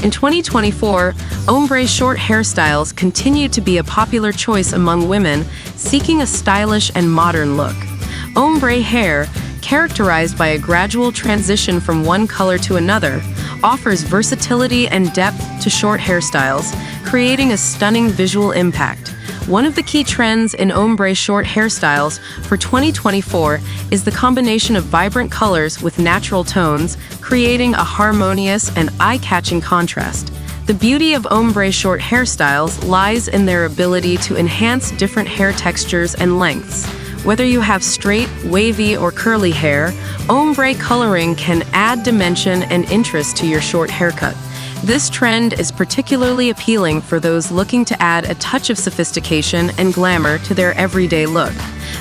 In 2024, ombre short hairstyles continue to be a popular choice among women seeking a stylish and modern look. Ombre hair, characterized by a gradual transition from one color to another, offers versatility and depth to short hairstyles, creating a stunning visual impact. One of the key trends in ombre short hairstyles for 2024 is the combination of vibrant colors with natural tones, creating a harmonious and eye-catching contrast. The beauty of ombre short hairstyles lies in their ability to enhance different hair textures and lengths. Whether you have straight, wavy, or curly hair, ombre coloring can add dimension and interest to your short haircut. This trend is particularly appealing for those looking to add a touch of sophistication and glamour to their everyday look.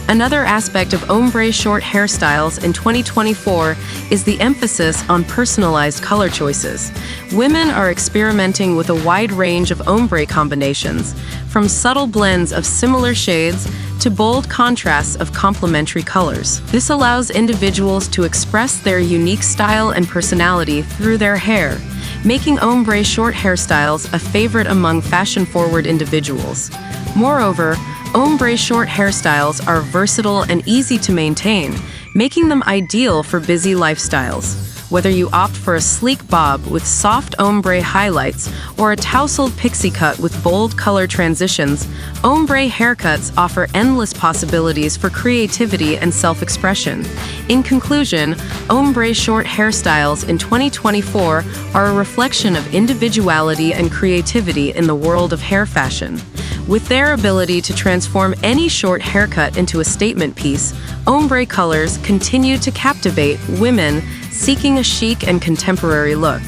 Another aspect of ombre short hairstyles in 2024 is the emphasis on personalized color choices. Women are experimenting with a wide range of ombre combinations, from subtle blends of similar shades to bold contrasts of complementary colors. This allows individuals to express their unique style and personality through their hair, making ombre short hairstyles a favorite among fashion-forward individuals. Moreover, ombre short hairstyles are versatile and easy to maintain, making them ideal for busy lifestyles. Whether you opt for a sleek bob with soft ombre highlights or a tousled pixie cut with bold color transitions, ombre haircuts offer endless possibilities for creativity and self-expression. In conclusion, ombre short hairstyles in 2024 are a reflection of individuality and creativity in the world of hair fashion. With their ability to transform any short haircut into a statement piece, ombre colors continue to captivate women seeking a chic and contemporary look.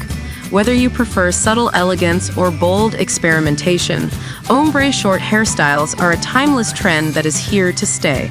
Whether you prefer subtle elegance or bold experimentation, ombre short hairstyles are a timeless trend that is here to stay.